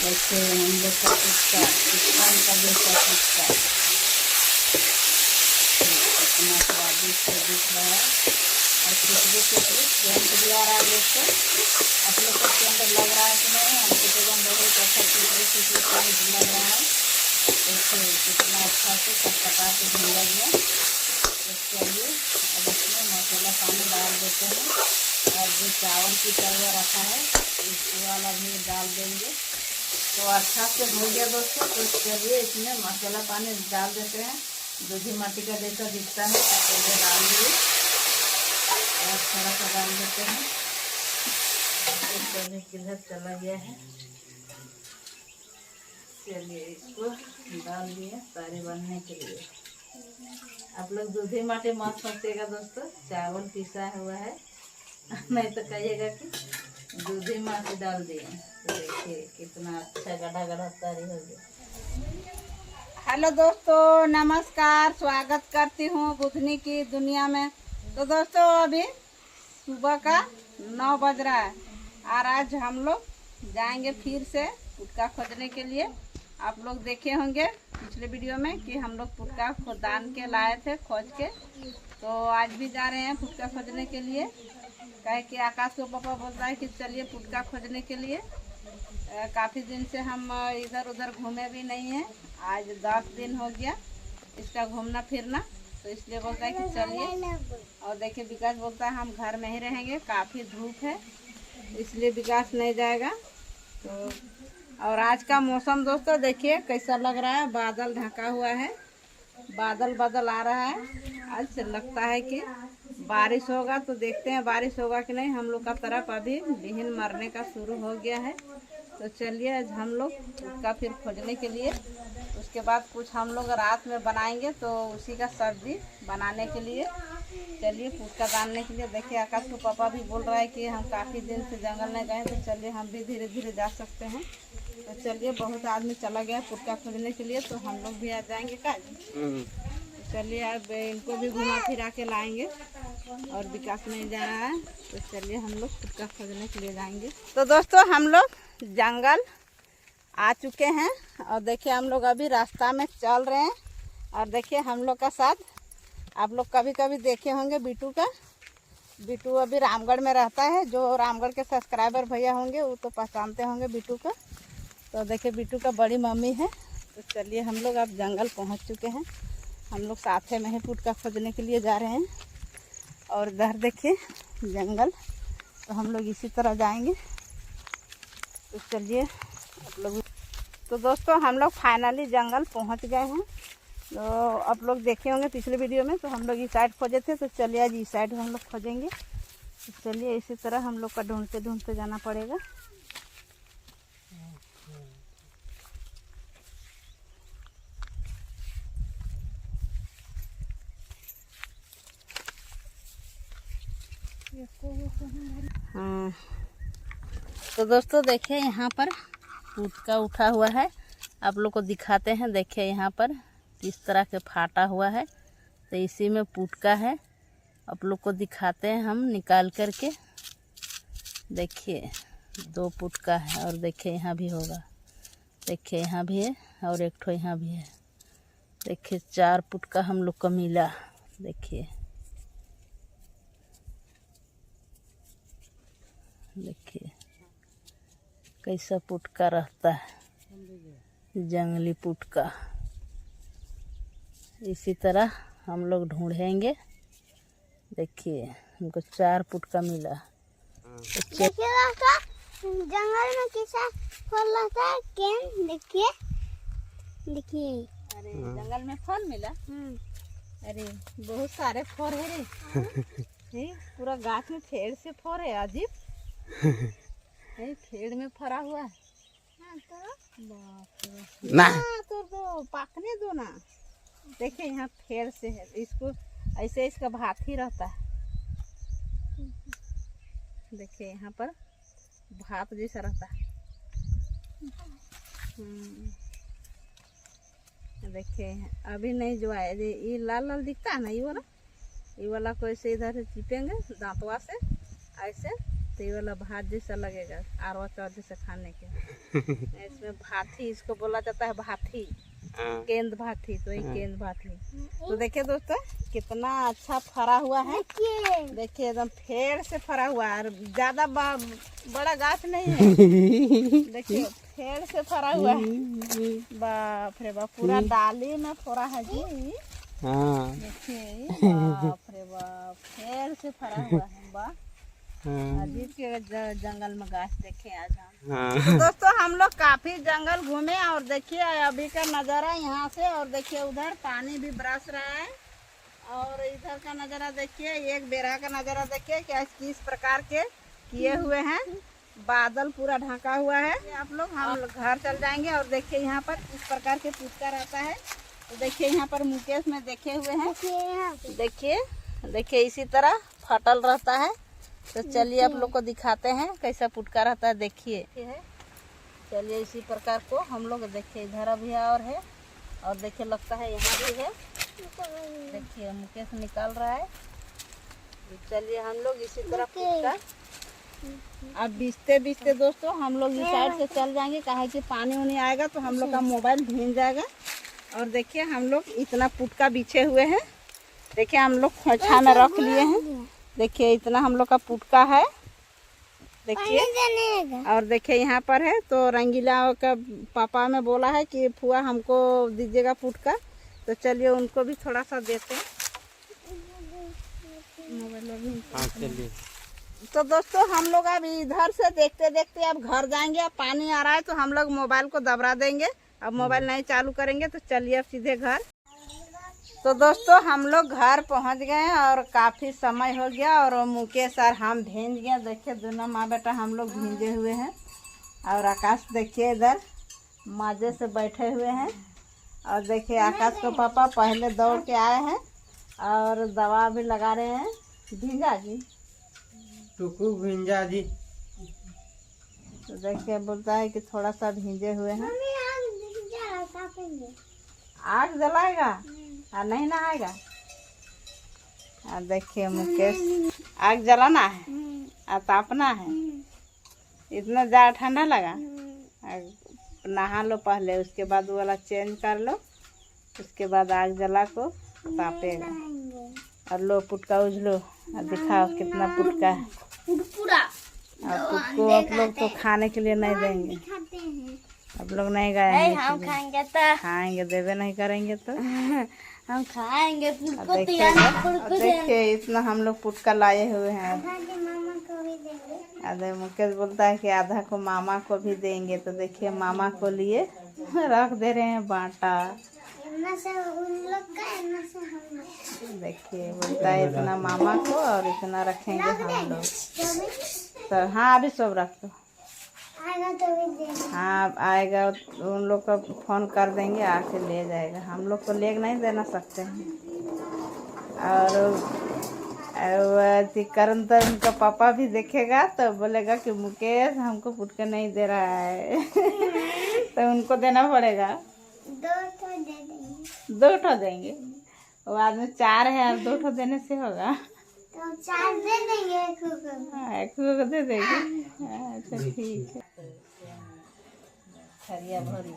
जैसे हम लोग का पुचका चिकन का जैसा पुचका कितना स्वादिष्ट दिख रहा है और खुशबू सेंट भी आ रहा है। दोस्तों आप लोग को सेंट लग रहा है कि नहीं? हमको तो एकदम बहुत अच्छा खुशबू सेंट लग रहा है। देखिए कितना अच्छा से चटपटा के भून गया। तो चलिए अब इसमें मसाला पानी डाल देते हैं और जो चावल की तवा रखा है इस वाला भी डाल देंगे। तो अच्छा से भून गया दोस्तों। तो चलिए इसमें मसाला पानी डाल देते हैं। दूधी माटी का जैसा दिखता है तो चलिए डाल दिए और थोड़ा सा डाल देते हैं। चलिए किधर चला गया है। चलिए इसको डाल दिए सारे बनने के लिए। आप लोग दूधी माटी मत सोचिएगा दोस्तों, चावल पिसा हुआ है नहीं तो कहिएगा कि दूधी माटी डाल दिए। तो देखिए कितना अच्छा गड़ा गड़ा तैयारी हो गया। हेलो दोस्तों, नमस्कार, स्वागत करती हूँ बुधनी की दुनिया में। तो दोस्तों अभी सुबह का 9 बज रहा है और आज हम लोग जाएंगे फिर से पुटका खोजने के लिए। आप लोग देखे होंगे पिछले वीडियो में कि हम लोग पुटका खोदान के लाए थे खोज के। तो आज भी जा रहे हैं पुटका खोजने के लिए। कहे कि आकाश को पापा बोलता है कि चलिए पुटका खोजने के लिए। काफ़ी दिन से हम इधर उधर घूमे भी नहीं हैं। आज 10 दिन हो गया इसका घूमना फिरना, तो इसलिए बोलता है कि चलिए। और देखिए विकास बोलता है हम घर में ही रहेंगे, काफ़ी धूप है इसलिए विकास नहीं जाएगा। तो और आज का मौसम दोस्तों देखिए कैसा लग रहा है, बादल ढका हुआ है, बादल बादल आ रहा है। आज से लगता है कि बारिश होगा, तो देखते हैं बारिश होगा कि नहीं। हम लोग का तरफ अभी बिहन मरने का शुरू हो गया है। तो चलिए आज हम लोग उसका फिर खोजने के लिए, उसके बाद कुछ हम लोग रात में बनाएंगे तो उसी का सब्जी बनाने के लिए चलिए पुटका डालने के लिए। देखिए आकाश को पापा भी बोल रहा है कि हम काफ़ी दिन से जंगल में गए, तो चलिए हम भी धीरे धीरे जा सकते हैं। तो चलिए बहुत आदमी चला गया पुटका खोजने के लिए, तो हम लोग भी आ जाएंगे का। चलिए अब इनको भी घुमा फिरा के लाएंगे और विकास नहीं जा रहा है। तो चलिए हम लोग पुटका खोजने के लिए जाएंगे। तो दोस्तों हम लोग जंगल आ चुके हैं और देखिए हम लोग अभी रास्ता में चल रहे हैं। और देखिए हम लोग का साथ आप लोग कभी कभी देखे होंगे बिट्टू का। बिट्टू अभी रामगढ़ में रहता है। जो रामगढ़ के सब्सक्राइबर भैया होंगे वो तो पहचानते होंगे बिट्टू का। तो देखिए बिट्टू का बड़ी मम्मी है। तो चलिए हम लोग अब जंगल पहुंच चुके हैं। हम लोग साथे में ही पुटका खोजने के लिए जा रहे हैं। और इधर देखिए जंगल, तो हम लोग इसी तरह जाएंगे। तो चलिए आप लोग। तो दोस्तों हम लोग फाइनली जंगल पहुंच गए हैं। तो आप लोग देखे होंगे पिछले वीडियो में, तो हम लोग इस साइड खोजे थे। तो चलिए आज इस साइड हम लोग खोजेंगे। तो चलिए इसी तरह हम लोग का ढूंढते ढूंढते जाना पड़ेगा। हाँ तो दोस्तों देखिए यहाँ पर पुटका उठा हुआ है। आप लोग को दिखाते हैं। देखिए यहाँ पर किस तरह के फाटा हुआ है, तो इसी में पुटका है। आप लोग को दिखाते हैं हम निकाल करके। देखिए 2 पुटका है और देखिए यहाँ भी होगा। देखिए यहाँ भी है और एक ठो यहाँ भी है। देखिए 4 पुटका हम लोग को मिला। देखिए देखिए कैसा पुटका रहता है, जंगली पुटका। इसी तरह हम लोग ढूंढेंगे। देखिए हमको 4 पुटका मिला। देखिए जंगल में कैसा फल रहता है। केन देखिए देखिए। अरे जंगल में फल मिला। अरे बहुत सारे फल है रे। पूरा गाछ में फेड़ से फल है। अजीब फेड़ में फरा हुआ है। बाप रे ना, तो पाकने दो ना। देखिए यहाँ फेड़ से है, इसको ऐसे इसका भात ही रहता है। देखिए यहाँ पर भात जैसा रहता है। देखिए अभी नहीं जो आए, ये लाल लाल दिखता है ना, ये वाला को ऐसे इधर से चिपेंगे दांतवा से ऐसे, तो ये वाला भात जैसा लगेगा आरवा चावल जैसे खाने के। ऐसे इसमें भाथी, इसको बोला जाता है भाथी, केंद भाथी, तो ये केंद भाथी। तो देखिए दोस्तों कितना अच्छा फरा हुआ है, देखिए एकदम फेड़ से फरा हुआ है, ज्यादा बड़ा गाछ नहीं है। देखिए फेड़ से फरा हुआ है, बाप रे बाप, पूरा डाली में फरा है जी। देखिए बाप रे बाप, फेड़ से फरा हुआ है, वाह अजीब के जंगल में गाछ देखे आज हम। तो दोस्तों हम लोग काफी जंगल घूमे और देखिए अभी का नज़ारा यहाँ से, और देखिए उधर पानी भी बरस रहा है, और इधर का नज़ारा देखिए, एक बेरा का नज़ारा देखिए क्या किस प्रकार के किए हुए हैं, बादल पूरा ढका हुआ है। आप लोग हम घर चल जाएंगे और देखिए यहाँ पर इस प्रकार के पुचका रहता है। तो देखिए यहाँ पर मुकेश में देखे हुए हैं, देखिए देखिए इसी तरह फटल रहता है। तो चलिए आप लोग को दिखाते हैं कैसा पुटका रहता है, देखिए। चलिए इसी प्रकार को हम लोग देखिए, इधर भी और है, और देखिए लगता है यहाँ भी है, देखिए मुकेश निकाल रहा है। चलिए हम लोग इसी तरह पुटका अब बीचते बीचते दोस्तों हम लोग इस साइड से चल जाएंगे, कहा कि पानी उनी आएगा तो हम लोग का मोबाइल भीग जाएगा। और देखिए हम लोग इतना पुटका बिछे हुए हैं, देखिए हम लोग खोछा में रख लिए हैं, देखिए इतना हम लोग का पुटका है, देखिए। और देखिए यहाँ पर है, तो रंगीला का पापा में बोला है कि फुआ हमको दीजिएगा पुटका, तो चलिए उनको भी थोड़ा सा देते हैं। चलिए तो दोस्तों हम लोग अब इधर से देखते देखते अब घर जाएंगे। अब पानी आ रहा है तो हम लोग मोबाइल को दबरा देंगे, अब मोबाइल नहीं चालू करेंगे। तो चलिए अब सीधे घर। तो दोस्तों हम लोग घर पहुंच गए और काफ़ी समय हो गया, और मुकेश और हम भींज गए। देखिए दोनों माँ बेटा हम लोग भींजे हुए हैं, और आकाश देखिए इधर मजे से बैठे हुए हैं। और देखिए आकाश को पापा पहले दौड़ के आए हैं और दवा भी लगा रहे हैं। भींजा जी, टुकू भींजा जी। तो देखिए बोलता है कि थोड़ा सा भींजे हुए हैं। आग जलाएगा और नहीं नहाएगा। और देखिए मुकेश, आग जलाना है और तापना है, इतना ज़्यादा ठंडा लगा। नहा लो पहले, उसके बाद वो वाला चेंज कर लो, उसके बाद आग जला को तापेगा। और लो पुटका उजलो और दिखाओ कितना पुटका है। और पुटको आप लोग तो खाने के लिए नहीं देंगे, आप लोग नहीं गए, हम खाएंगे तो खाएंगे, देवे नहीं करेंगे तो हम खाएंगे। देखिए इतना हम लोग पुटका लाए हुए हैं। आधे मुकेश बोलता है कि आधा को मामा को भी देंगे। तो देखिए मामा को लिए रख दे रहे हैं बांटा। देखिए बोलता है इतना मामा को और इतना रखेंगे हम लोग। तो हाँ अभी सब रख दो, हाँ आएगा उन लोग का फ़ोन कर देंगे, आके ले जाएगा। हम लोग को ले नहीं देना सकते हैं। और करण तो उनका पापा भी देखेगा तो बोलेगा कि मुकेश हमको पुटका नहीं दे रहा है तो उनको देना पड़ेगा। 2 ठो देंगे, वो आदमी 4 है, अब 2 ठो देने से होगा तो 4 दे देंगे, हाँ 1 को दे देंगे। अच्छा ठीक है। खरिया भरी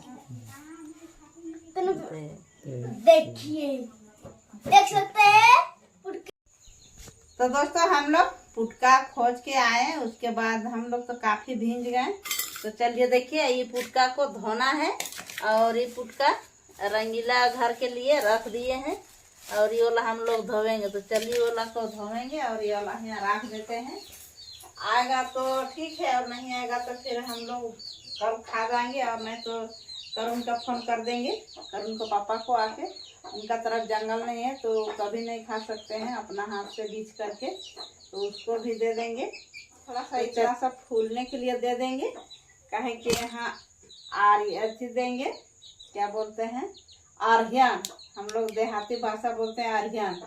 देखिए, देख सकते हैं। तो दोस्तों हम लोग पुटका खोज के आए, उसके बाद हम लोग तो काफ़ी भींज गए। तो चलिए देखिए ये पुटका को धोना है, और ये पुटका रंगीला घर के लिए रख दिए हैं, और ये वाला हम लोग धोएंगे। तो चलिए वाला को धोएंगे और ये वाला यहाँ रख देते हैं। आएगा तो ठीक है, और नहीं आएगा तो फिर हम लोग कल खा जाएंगे, और नहीं तो करुण का फ़ोन कर देंगे, करुण को पापा को आके। उनका तरफ जंगल नहीं है तो कभी नहीं खा सकते हैं, अपना हाथ से बीच करके, तो उसको भी दे देंगे। थोड़ा सा इतना सा फूलने के लिए दे देंगे, कहे कि यहाँ अथी देंगे, क्या बोलते हैं, अर्घ्यन, हम लोग देहाती भाषा बोलते हैं अर्घ्यन।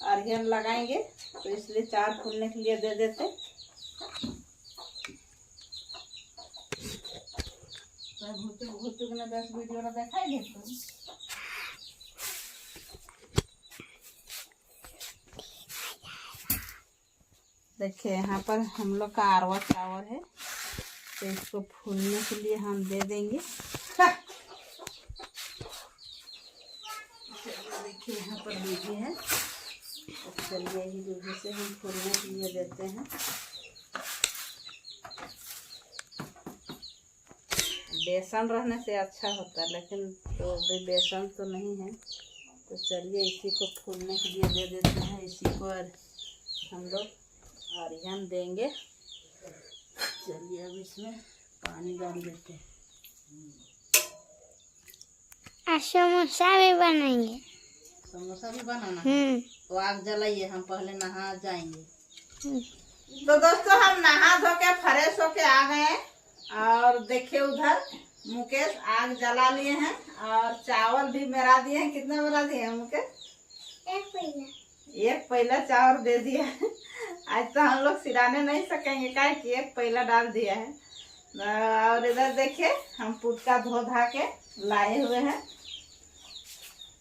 अर्घ्यन लगाएंगे तो इसलिए 4 फूलने के लिए दे देते। भूतुक ने 10 वीडियो देखाएंगे तो देखिए यहाँ पर हम लोग का अरवा चावल है, तो इसको फूलने के लिए हम दे देंगे। देखिए यहाँ पर दूधी है, तो चलिए ही दूधी से हम फूलने के लिए देते हैं। बेसन रहने से अच्छा होता है, लेकिन तो अभी बेसन तो नहीं है, तो चलिए इसी को फूलने के लिए दे देते हैं। इसी को हम लोग आर्यन देंगे। चलिए अब इसमें पानी डाल देते हैं। समोसा भी बनाएंगे। समोसा भी बनाना है, तो आग जलाइए, हम पहले नहा जाएंगे। तो दोस्तों हम नहा धो के फ्रेश होके आ गए और देखिए उधर मुकेश आग जला लिए हैं और चावल भी मेरा दिए हैं। कितना मेरा दिए हैं मुकेश? एक पहला चावल दे दिया है। आज तो हम लोग सिराने नहीं सकेंगे, क्या कि एक पहला डाल दिया है। और इधर देखिए हम पुटका धो धा के लाए हुए हैं।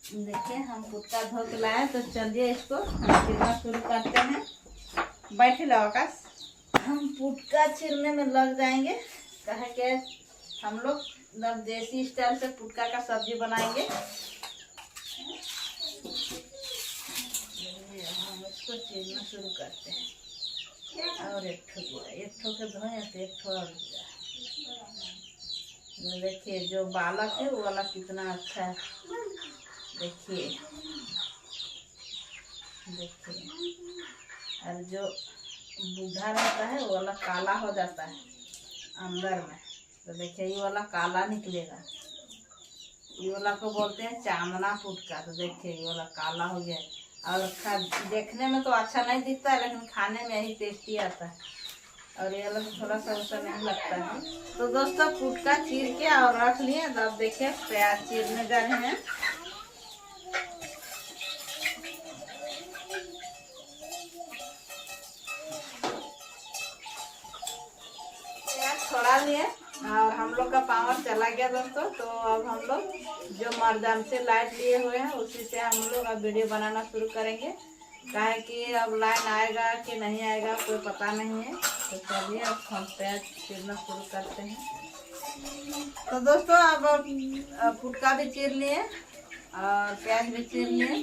देखिए हम पुटका धो के लाए, तो चलिए इसको चीरना शुरू करते हैं। बैठ लो आकाश, हम पुटका चीरने में लग जाएंगे। कहे के हम लोग देसी स्टाइल से पुटका का सब्जी बनाएंगे। हम इसको चीरना शुरू करते हैं। और एक ठो के धोए तो एक ठो और देखिए जो बालक है वो वाला कितना अच्छा है। देखिए और जो बूढ़ा रहता है वो वाला काला हो जाता है अंदर में। तो देखिए ये वाला काला निकलेगा, ये वाला को बोलते हैं चांदना पुटका। तो देखिए ये वाला काला हो गया और देखने में तो अच्छा नहीं दिखता है, लेकिन खाने में यही टेस्टी आता है। और ये वाला थोड़ा सा वैसा नहीं लगता है। तो दोस्तों पुटका चीर के और रख लिए। अब देखिए प्याज चीरने जा रहे हैं। छोड़ा लिए और हम लोग का पावर चला गया दोस्तों। तो अब हम लोग जो इमरजेंसी लाइट लिए हुए हैं उसी से हम लोग अब वीडियो बनाना शुरू करेंगे। काहे कि अब लाइन आएगा कि नहीं आएगा कोई पता नहीं है। तो चलिए अब हम प्याज चीरना शुरू करते हैं। तो दोस्तों अब फुटका भी चीर लिए और प्याज भी चीर लिए।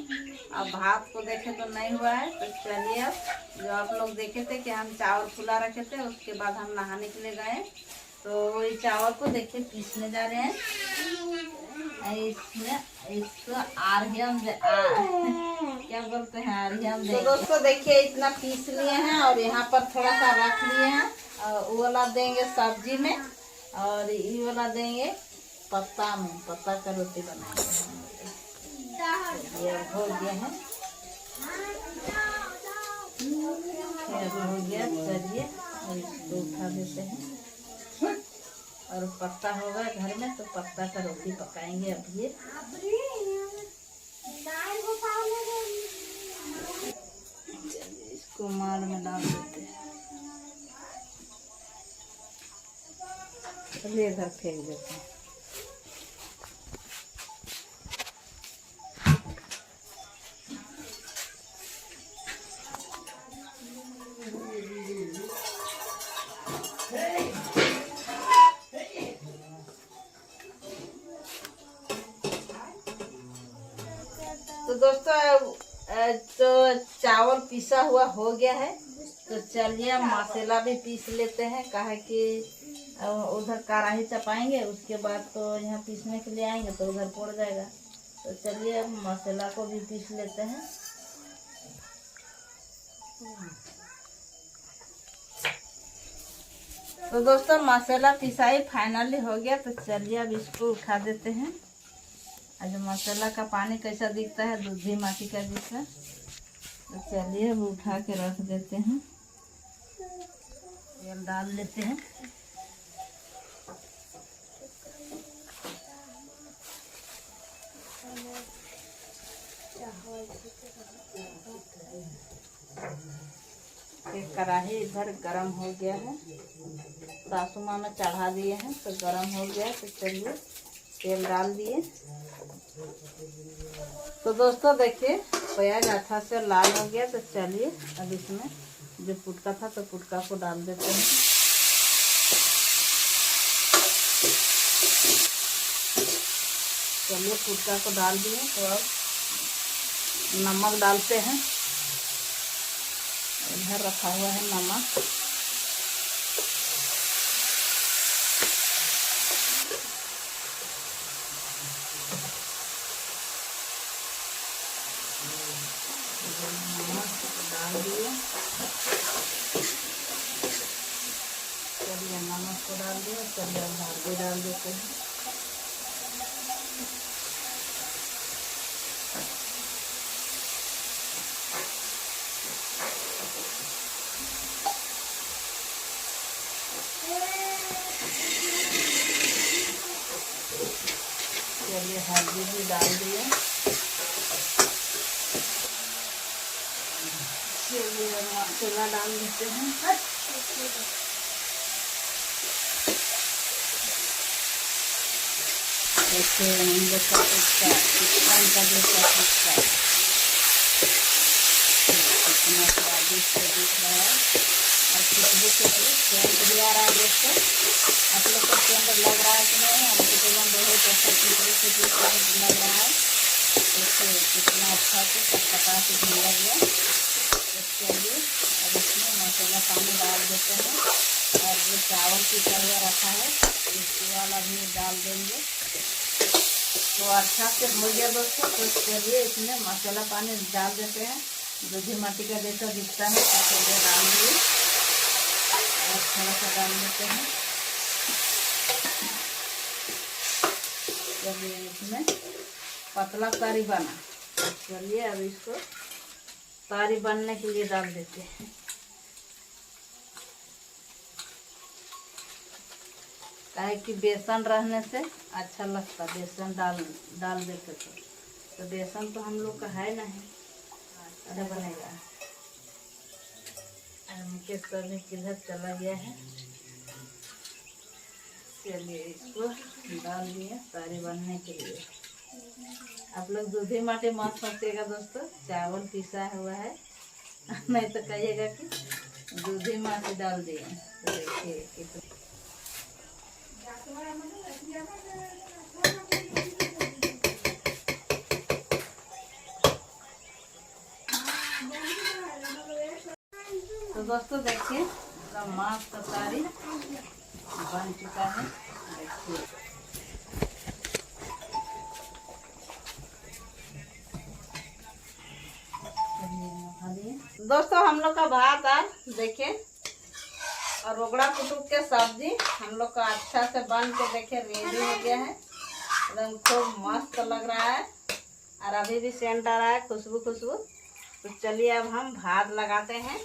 अब भात को देखे तो नहीं हुआ है, तो चलिए अब जो आप लोग देखे थे कि हम चावल फुला रखे थे, उसके बाद हम नहाने के लिए गए, तो वही चावल को देखिए पीसने जा रहे हैं। इसमें इसको आर्यन क्या बोलते हैं, आर्यन। तो दोस्तों देखिए इतना पीस लिए हैं और यहाँ पर थोड़ा सा रख लिए हैं। और वो वाला देंगे सब्जी में और ये वाला देंगे पत्ता में, पत्ता का रोटी बनाएंगे। ये हो गया है, हो गया। चलिए और इसको उठा देते हैं। और पत्ता होगा घर में तो पत्ता का रोटी पकाएंगे। अब ये इसको मार में डाल देते हैं। चलिए इधर फेंक देते हैं। तो दोस्तों तो चावल पिसा हुआ हो गया है, तो चलिए हम मसाला भी पीस लेते हैं। काहे कि उधर कढ़ाई चपाएंगे, उसके बाद तो यहाँ पीसने के लिए आएंगे तो उधर पड़ जाएगा। तो चलिए अब मसाला को भी पीस लेते हैं। तो दोस्तों मसाला पिसाई फाइनली हो गया, तो चलिए अब इसको उठा देते हैं। आज मसाला का पानी कैसा दिखता है, दूधी माटी का जैसा। तो चलिए अब उठा के रख देते हैं। तेल डाल लेते हैं। एक कढ़ाई इधर गरम हो गया है, सासू माँ में चढ़ा दिए हैं, तो गरम हो गया। तो चलिए तेल डाल दिए। तो दोस्तों देखिए प्याज अच्छा से लाल हो गया। तो चलिए अब इसमें जो पुटका था तो पुटका को डाल देते हैं। चलिए फुटका को डाल दिए, तो अब नमक डालते हैं। इधर रखा हुआ है नमक। डाल दिए, चलिए नमक को डाल दिए। चलिए अब हल्दी डाल देते हैं। चलिए हल्दी भी डाल दिए। चलिए मसाला डाल देते हैं। देखिए हम लोग का टिक्का, चिकन का जैसा टिक्का कितना स्वादिष्ट दिख रहा है और खुशबू के सेंट भी आ रहा है। दोस्तों आप लोग को सेंट लग रहा है कि नहीं? हमको तो बहुत अच्छा खुशबू से सेंट लग रहा है। देखिए कितना अच्छा से चटपटा से भी लग गया। चलिए अब इसमें मसाला पानी डाल देते हैं और जो चावल पिसा हुआ रखा है इसी वाला भी डाल देंगे। तो अच्छा से हो गया दोस्तों। तो चलिए इसमें मसाला पानी डाल देते हैं। दूधी माटी का जैसा दिखता है तो डाल दिए और थोड़ा सा डाल देते हैं। चलिए इसमें पतला तरी बना। चलिए अब इसको तारी बनने के लिए डाल देते हैं। काहे कि बेसन रहने से अच्छा लगता, बेसन डाल देते तो बेसन तो हम लोग का है नहीं, अच्छा बनेगा। मुकेश सर किधर चला गया है। चलिए इसको डाल दिए तारी बनने के लिए। आप लोग दूधी माटी मत सोचिएगा दोस्तों, चावल पिसा हुआ है नहीं तो कहिएगा कि दूधी माटी डाल दिए। तो देखिए तो दोस्तों देखिए मस्त तारी बन चुका है। देखिए दोस्तों हम लोग का भात आज देखिए और रोगड़ा कुटुक के सब्जी हम लोग का अच्छा से बन के देखिए रेडी हो गया है। एकदम खूब मस्त लग रहा है और अभी भी सेंट आ रहा है, खुशबू। तो चलिए अब हम भात लगाते हैं।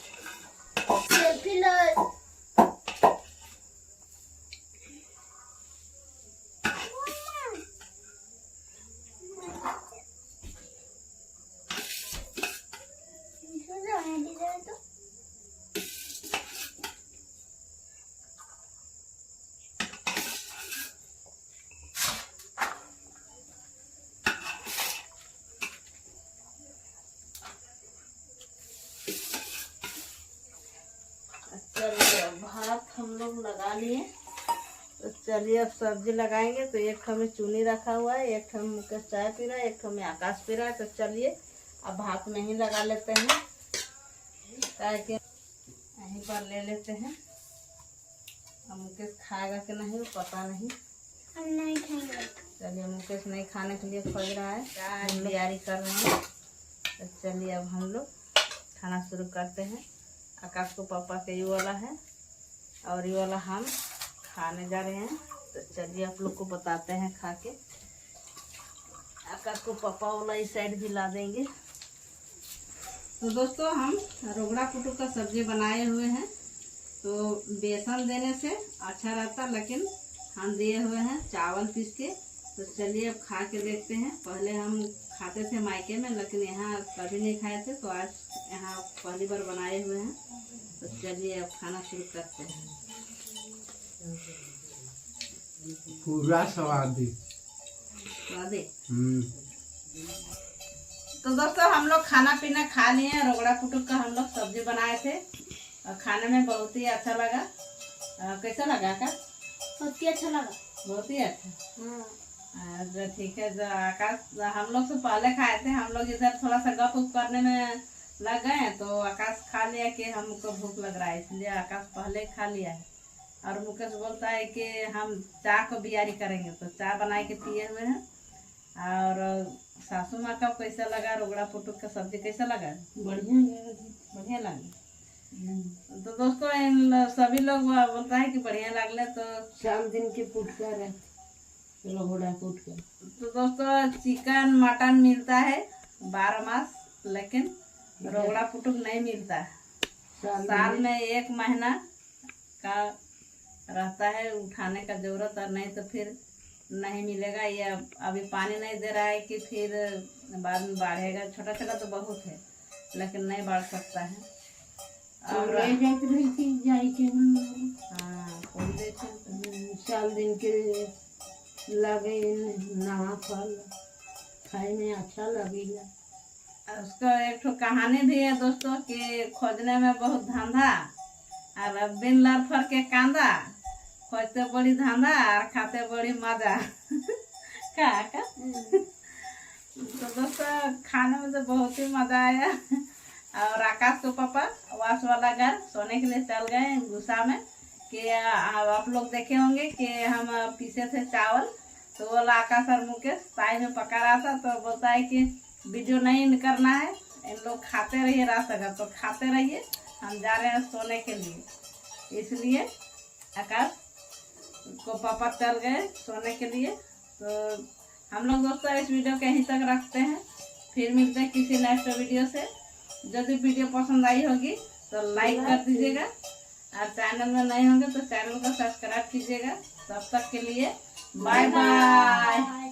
चलिए भात हम लोग लगा लिए। तो चलिए अब सब्जी लगाएंगे। तो एक ठो में चुनी रखा हुआ है, एक ठो में मुकेश चाय पी रहा है, एक ठो में आकाश पी रहा है। तो चलिए अब भात में ही लगा लेते हैं, ताकि यहीं पर ले लेते हैं। अब मुकेश खाएगा कि नहीं वो पता नहीं, हम नहीं खाएंगे। चलिए मुकेश नहीं खाने के लिए खोज रहा है, तैयारी कर रहे हैं। तो चलिए अब हम लोग खाना शुरू करते हैं। आकाश को पापा के ये वाला है और ये वाला हम खाने जा रहे हैं। तो चलिए आप लोग को बताते हैं खा के। आकाश को पापा वाला इस साइड भी ला देंगे। तो दोस्तों हम रोगड़ा कुटुक का सब्जी बनाए हुए हैं। तो बेसन देने से अच्छा रहता, लेकिन हम दिए हुए हैं चावल पीस के। तो चलिए अब खा के देखते हैं। पहले हम खाते थे मायके में, लेकिन यहाँ कभी नहीं खाए थे, तो आज यहाँ पहली बार बनाए हुए हैं। तो चलिए अब खाना शुरू करते हैं। पूरा स्वादी। तो दोस्तों हम लोग खाना पीना खा लिए। रोगड़ा कुटुक का हम लोग सब्जी बनाए थे और खाने में बहुत ही अच्छा लगा। कैसा लगा का? बहुत ही अच्छा लगा। बहुत ही अच्छा। जो ठीक है, जो आकाश हम लोग से पहले खाए थे, हम लोग इधर थोड़ा सा गप उप करने में लग गए तो आकाश खा लिया कि हमको भूख लग रहा है, इसलिए आकाश पहले खा लिया है। और मुकेश बोलता है कि हम चाय को बियारी करेंगे, तो चाय बना के पिए हुए हैं। और सासू माँ का कैसा लगा रोगड़ा पुटुक का सब्जी, कैसा लगा? बढ़िया लगा। तो दोस्तों सभी लोग बोलता है कि बढ़िया लगले। तो 4 दिन के पुटकर है, रोगड़ा पुटकर। तो दोस्तों चिकन मटन मिलता है 12 मास, लेकिन रोगड़ा पुटुक नहीं मिलता है। साल में 1 महीना का रहता है उठाने का जरूरत, और नहीं तो फिर नहीं मिलेगा। ये अभी पानी नहीं दे रहा है कि फिर बाद में बढ़ेगा। छोटा छोटा तो बहुत है, लेकिन नहीं बढ़ सकता है। और ले जाके रही थी जाई के हम हाँ खोल देते 4 दिन के लगे नवा फल खाए में अच्छा लगेगा। उसको एक ठो कहानी भी है दोस्तों कि खोजने में बहुत धंधा, और बिन लड़ फर के कांदा, खोजते बड़ी धंधा और खाते बड़ी मजा। का तो दोस्तों खाने में तो बहुत ही मजा आया। और आकाश को पापा वास वाला घर सोने के लिए चल गए गुस्सा में कि आप लोग देखे होंगे कि हम पीसे थे चावल, तो वो आकाश और मुकेश ताई में पका रहा था। तो बोलता है कि वीडियो नहीं करना है, इन लोग खाते रहिए रास्ता का, तो खाते रहिए, हम जा रहे हैं सोने के लिए। इसलिए आकाश को पापा चल गए सोने के लिए। तो हम लोग दोस्तों इस वीडियो के यहीं तक रखते हैं, फिर मिलते हैं किसी नेक्स्ट वीडियो से। यदि वीडियो पसंद आई होगी तो लाइक कर दीजिएगा, और चैनल में नए होंगे तो चैनल को सब्सक्राइब कीजिएगा। तब तक के लिए बाय बाय।